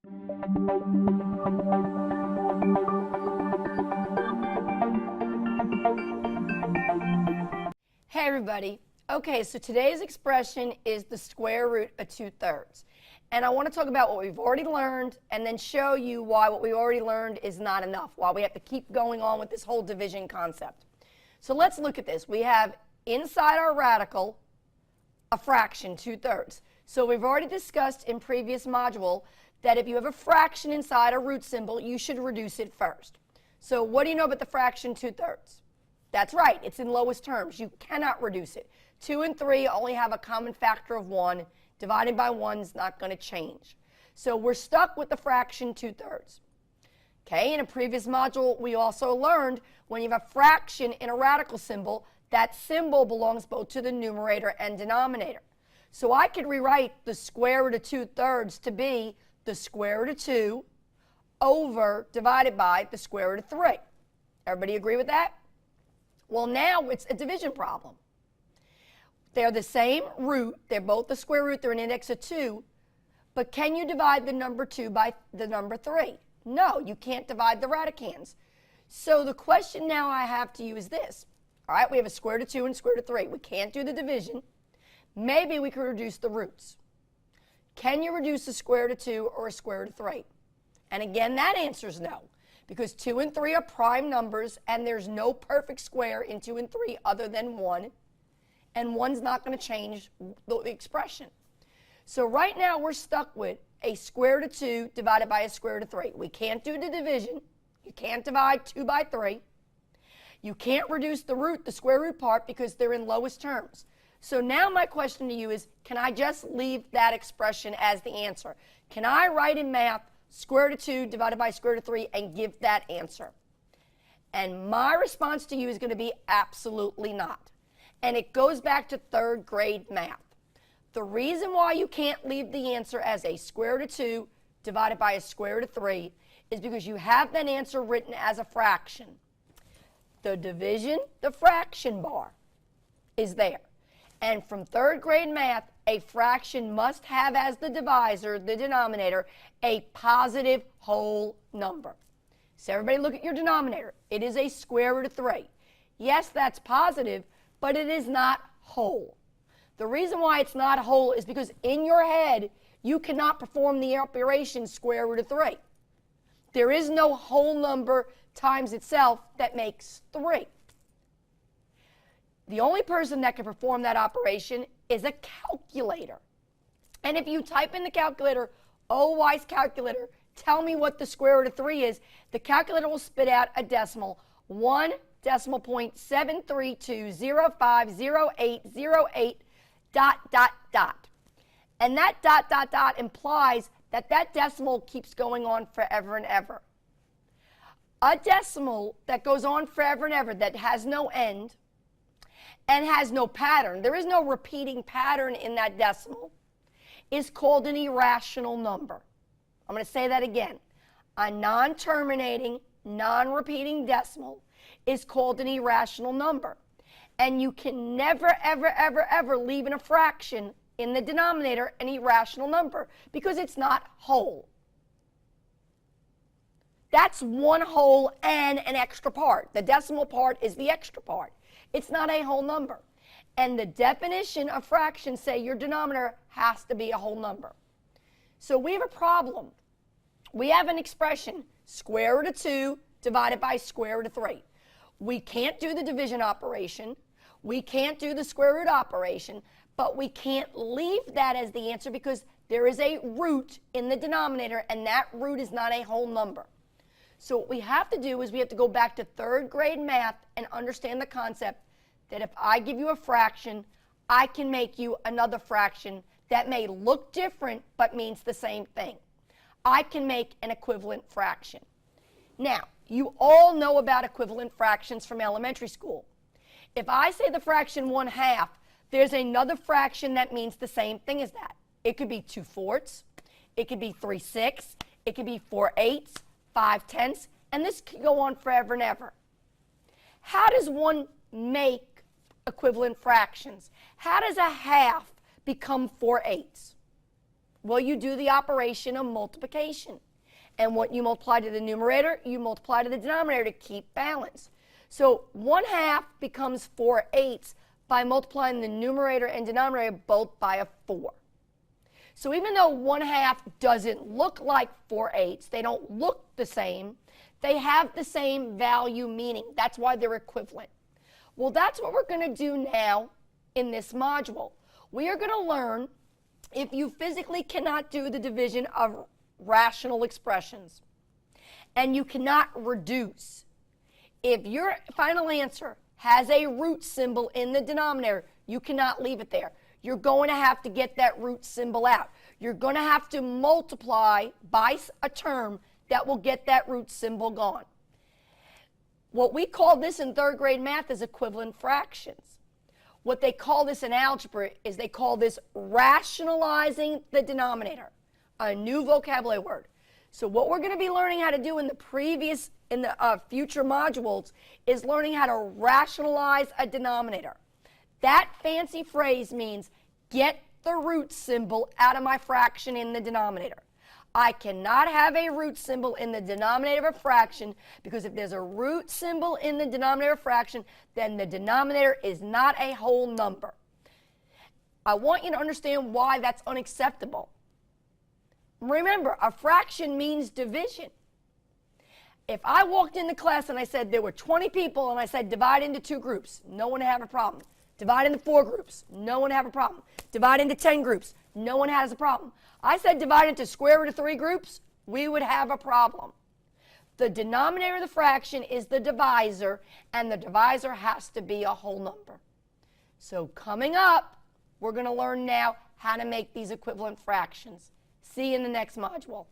Hey everybody. Okay, so today's expression is the square root of 2/3. And I want to talk about what we've already learned and then show you why what we already learned is not enough, why we have to keep going on with this whole division concept. So let's look at this. We have inside our radical a fraction, 2/3. So we've already discussed in previous module that if you have a fraction inside a root symbol, you should reduce it first. So what do you know about the fraction 2/3? That's right, it's in lowest terms. You cannot reduce it. 2 and 3 only have a common factor of 1. Divided by 1 is not going to change. So we're stuck with the fraction 2/3. Okay, in a previous module, we also learned when you have a fraction in a radical symbol, that symbol belongs both to the numerator and denominator. So I could rewrite the square root of 2/3 to be the square root of 2 over divided by the square root of 3. Everybody agree with that? Well, now it's a division problem. They're the same root. They're both the square root. They're an index of 2. But can you divide the number 2 by the number 3? No, you can't divide the radicands. So the question now I have to you is this. All right, we have a square root of 2 and square root of 3. We can't do the division. Maybe we could reduce the roots. Can you reduce a square root of 2 or a square root of 3? And again, that answer is no, because 2 and 3 are prime numbers, and there's no perfect square in 2 and 3 other than 1. And 1's not going to change the expression. So right now we're stuck with a square root of 2 divided by a square root of 3. We can't do the division. You can't divide 2 by 3. You can't reduce the root, the square root part, because they're in lowest terms. So now my question to you is, can I just leave that expression as the answer? Can I write in math square root of 2 divided by square root of 3 and give that answer? And my response to you is going to be absolutely not. And it goes back to 3rd grade math. The reason why you can't leave the answer as a square root of 2 divided by a square root of 3 is because you have that answer written as a fraction. The division, the fraction bar, is there. And from 3rd grade math, a fraction must have as the divisor, the denominator, a positive whole number. So everybody look at your denominator. It is a square root of 3. Yes, that's positive, but it is not whole. The reason why it's not whole is because in your head, you cannot perform the operation square root of 3. There is no whole number times itself that makes 3. The only person that can perform that operation is a calculator. And if you type in the calculator, oh, wise calculator, tell me what the square root of 3 is, the calculator will spit out a decimal, 1.732050808 ... And that ... implies that that decimal keeps going on forever and ever. A decimal that goes on forever and ever, that has no end and has no pattern, there is no repeating pattern in that decimal, is called an irrational number. I'm going to say that again. A non-terminating, non-repeating decimal is called an irrational number. And you can never, ever, ever, ever leave in a fraction in the denominator an irrational number because it's not whole. That's one whole and an extra part. The decimal part is the extra part. It's not a whole number. And the definition of fractions say your denominator has to be a whole number. So we have a problem. We have an expression, square root of 2 divided by square root of 3. We can't do the division operation. We can't do the square root operation, but we can't leave that as the answer because there is a root in the denominator, and that root is not a whole number. So what we have to do is we have to go back to 3rd grade math and understand the concept that if I give you a fraction, I can make you another fraction that may look different but means the same thing. I can make an equivalent fraction. Now, you all know about equivalent fractions from elementary school. If I say the fraction 1/2, there's another fraction that means the same thing as that. It could be 2/4, it could be 3/6, it could be 4/8, 5/10, and this could go on forever and ever. How does one make equivalent fractions? How does a half become 4/8? Well, you do the operation of multiplication. And what you multiply to the numerator, you multiply to the denominator to keep balance. So 1/2 becomes 4/8 by multiplying the numerator and denominator both by a 4. So even though 1/2 doesn't look like 4/8, they don't look the same, they have the same value meaning. That's why they're equivalent. Well, that's what we're going to do now in this module. We are going to learn if you physically cannot do the division of rational expressions and you cannot reduce. If your final answer has a root symbol in the denominator, you cannot leave it there. You're going to have to get that root symbol out. You're going to have to multiply by a term that will get that root symbol gone. What we call this in 3rd grade math is equivalent fractions. What they call this in algebra is they call this rationalizing the denominator, a new vocabulary word. So what we're going to be learning how to do in the future modules is learning how to rationalize a denominator. That fancy phrase means get the root symbol out of my fraction in the denominator. I cannot have a root symbol in the denominator of a fraction because if there's a root symbol in the denominator of a fraction, then the denominator is not a whole number. I want you to understand why that's unacceptable. Remember, a fraction means division. If I walked into class and I said there were 20 people and I said divide into 2 groups, no one would have a problem. Divide into 4 groups, no one would have a problem. Divide into 10 groups, no one has a problem. I said divide into square root of 3 groups, we would have a problem. The denominator of the fraction is the divisor, and the divisor has to be a whole number. So coming up, we're going to learn now how to make these equivalent fractions. See you in the next module.